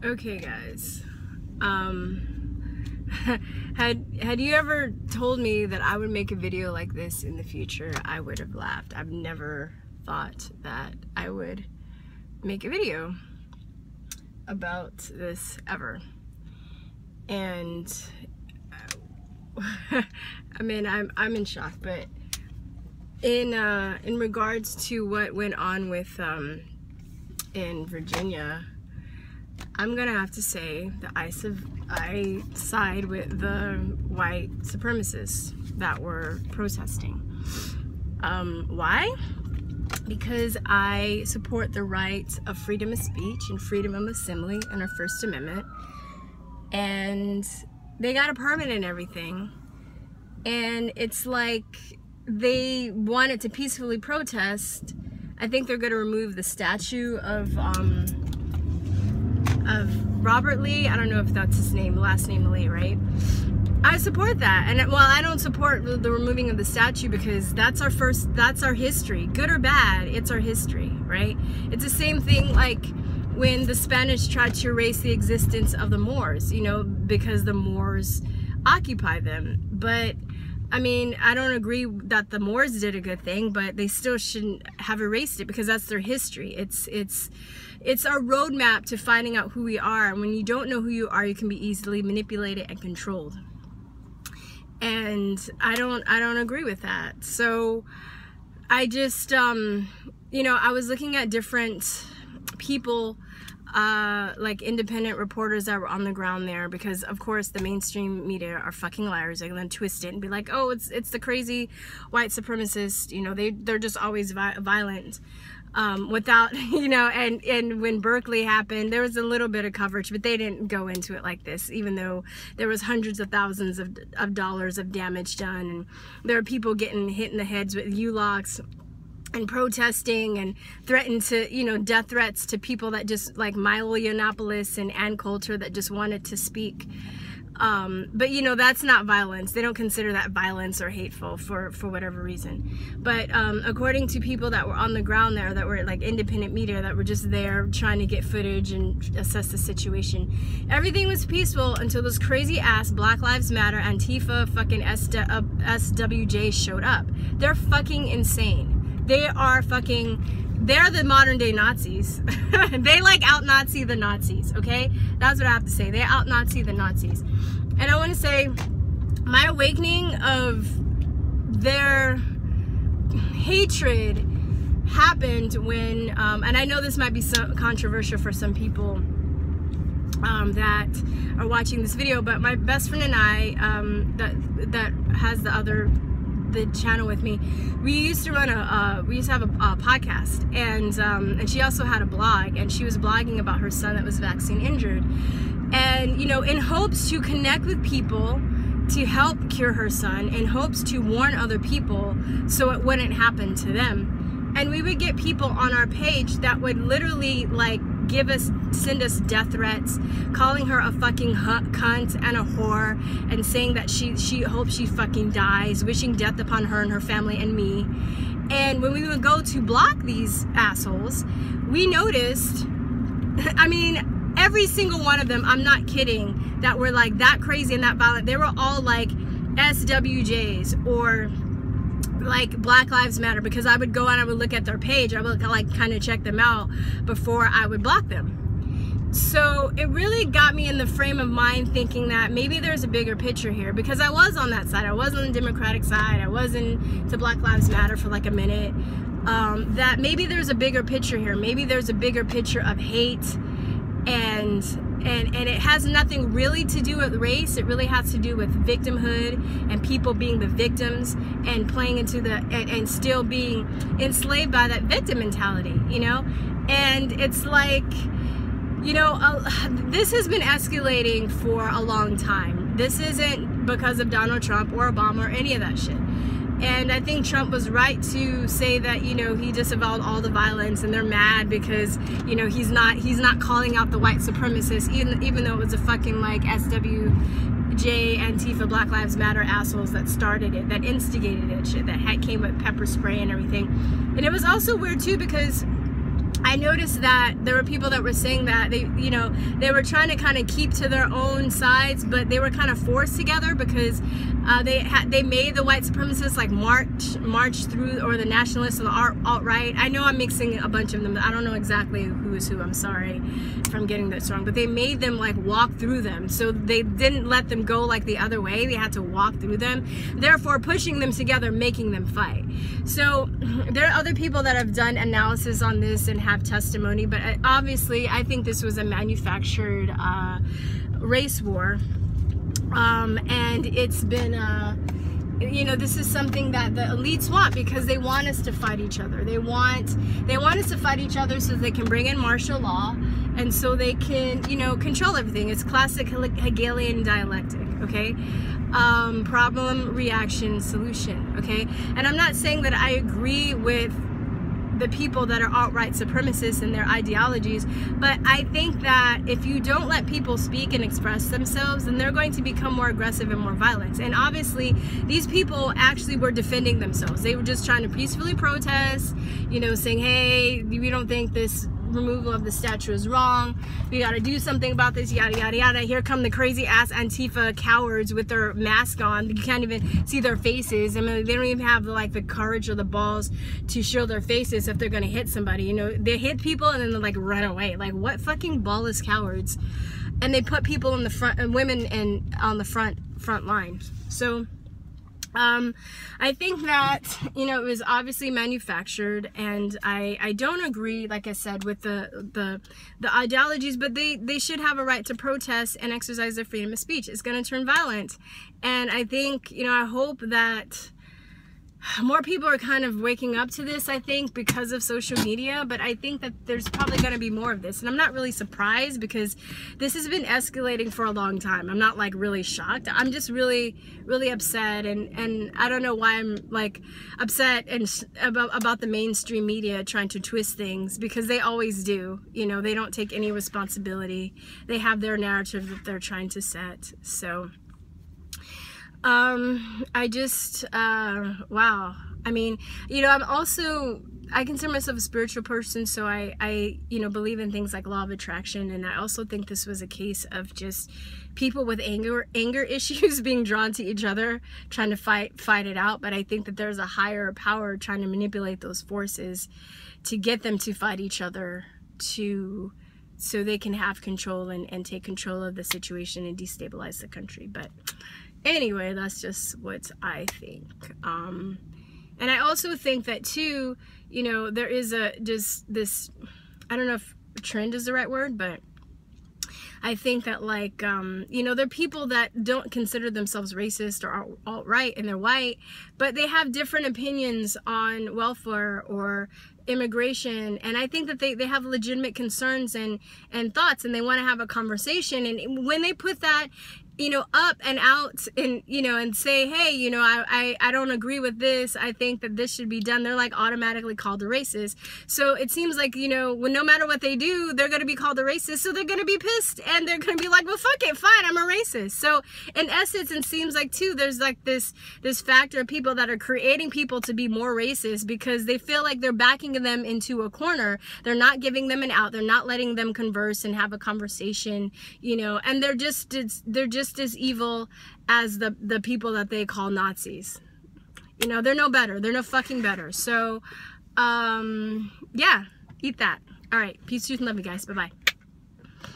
Okay, guys. Had you ever told me that I would make a video like this in the future, I would have laughed. I've never thought that I would make a video about this ever. And I mean, I'm in shock, but in regards to what went on with in Virginia, I'm gonna have to say that I side with the white supremacists that were protesting. Why? Because I support the right of freedom of speech and freedom of assembly and our First Amendment, and they got a permit and everything, and it's like they wanted to peacefully protest. I think they're going to remove the statue of Robert Lee. I don't know if that's his name, last name Lee, right? I support that. And well, I don't support the removing of the statue because that's our history. Good or bad, it's our history, right? It's the same thing like when the Spanish tried to erase the existence of the Moors, you know, because the Moors occupy them. But I mean, I don't agree that the Moors did a good thing, but they still shouldn't have erased it because that's their history. It's our roadmap to finding out who we are. And when you don't know who you are, you can be easily manipulated and controlled. And I don't agree with that. So I just, you know, I was looking at different people, like independent reporters that were on the ground there, because of course the mainstream media are fucking liars. They're gonna twist it and be like, oh, it's the crazy white supremacists, you know, they're just always violent, without, you know, and when Berkeley happened, there was a little bit of coverage, but they didn't go into it like this, even though there was hundreds of thousands of dollars of damage done, and there are people getting hit in the heads with U-locks and protesting and threatened to, you know, death threats to people that just like Milo Yiannopoulos and Ann Coulter that just wanted to speak. But you know, that's not violence. They don't consider that violence or hateful for whatever reason. But according to people that were on the ground there, that were like independent media that were just there trying to get footage and assess the situation, everything was peaceful until those crazy ass Black Lives Matter Antifa fucking SWJ showed up. They're fucking insane. They're the modern day Nazis. They like out-Nazi the Nazis, okay? That's what I have to say. They out-Nazi the Nazis. And I want to say, my awakening of their hatred happened when, and I know this might be so controversial for some people that are watching this video, but my best friend and I, that has the channel with me, we used to have a podcast, and she also had a blog, and she was blogging about her son that was vaccine injured, and you know, in hopes to connect with people to help cure her son, in hopes to warn other people so it wouldn't happen to them. And we would get people on our page that would literally like send us death threats, calling her a fucking cunt and a whore, and saying that she hopes she fucking dies, wishing death upon her and her family and me. And when we would go to block these assholes, we noticed, I mean, every single one of them, I'm not kidding, that were like that crazy and that violent, they were all like SWJs or like Black Lives Matter, because I would go and I would look at their page, I would like kind of check them out before I would block them. So it really got me in the frame of mind thinking that maybe there's a bigger picture here, because I was on that side. I was on the Democratic side. I was into Black Lives Matter for like a minute. That maybe there's a bigger picture here. Maybe there's a bigger picture of hate, and it has nothing really to do with race. It really has to do with victimhood and people being the victims and playing into and still being enslaved by that victim mentality, you know? And it's like, you know, this has been escalating for a long time. This isn't because of Donald Trump or Obama or any of that shit. And I think Trump was right to say that, you know, he disavowed all the violence, and they're mad because, you know, he's not calling out the white supremacists, even though it was a fucking like SWJ Antifa Black Lives Matter assholes that started it, that instigated it, shit, that came with pepper spray and everything. And it was also weird too, because I noticed that there were people that were saying that they, you know, they were trying to kind of keep to their own sides, but they were kind of forced together because they made the white supremacists like march through, or the nationalists and the alt-right. I know I'm mixing a bunch of them. I don't know exactly who is who. I'm sorry if I'm getting this wrong, but they made them like walk through them. So they didn't let them go like the other way. They had to walk through them, therefore pushing them together, making them fight. So there are other people that have done analysis on this and have testimony, but obviously I think this was a manufactured race war, and it's been you know, this is something that the elites want, because they want us to fight each other. They want us to fight each other so they can bring in martial law, and so they can, you know, control everything. It's classic Hegelian dialectic, okay? Problem, reaction, solution, okay? And I'm not saying that I agree with the people that are alt-right supremacists and their ideologies, but I think that if you don't let people speak and express themselves, then they're going to become more aggressive and more violent. And obviously these people actually were defending themselves. They were just trying to peacefully protest, you know, saying, hey, we don't think this removal of the statue is wrong, we got to do something about this, yada yada yada. Here come the crazy ass Antifa cowards with their mask on. You can't even see their faces. I mean, they don't even have the courage or the balls to show their faces if they're gonna hit somebody. You know, they hit people and then they like run away. Like, what fucking ballless cowards? And they put people in the front, and women in on the front line. So I think that, you know, it was obviously manufactured, and I don't agree, like I said, with the ideologies, but they should have a right to protest and exercise their freedom of speech. It's going to turn violent, and I think, you know, I hope that more people are kind of waking up to this, I think, because of social media. But I think that there's probably going to be more of this, and I'm not really surprised, because this has been escalating for a long time. I'm not like really shocked. I'm just really upset, and I don't know why I'm like upset and about the mainstream media trying to twist things, because they always do. You know, they don't take any responsibility. They have their narrative that they're trying to set. So I just, wow. I mean, you know, I consider myself a spiritual person, so I, you know, believe in things like law of attraction, and I also think this was a case of just people with anger issues being drawn to each other, trying to fight it out. But I think that there's a higher power trying to manipulate those forces to get them to fight each other, so they can have control and take control of the situation and destabilize the country. But anyway, that's just what I think. And I also think that too, you know, there is just this, I don't know if trend is the right word, but I think that, like, you know, there are people that don't consider themselves racist or alt-right, and they're white, but they have different opinions on welfare or immigration, and I think that they have legitimate concerns and thoughts, and they want to have a conversation. And when they put that, you know, up and out, and, you know, and say, hey, you know, I don't agree with this, I think that this should be done, they're like automatically called a racist. So it seems like, you know, when no matter what they do, they're going to be called a racist, so they're going to be pissed, and they're going to be like, well, fuck it, fine, I'm a racist. So in essence, it seems like too, there's like this factor of people that are creating people to be more racist, because they feel like they're backing them into a corner. They're not giving them an out. They're not letting them converse and have a conversation, you know, and they're just as evil as the people that they call Nazis. You know, they're no better. They're no fucking better. So, yeah, eat that. All right. Peace, truth, and love you guys. Bye-bye.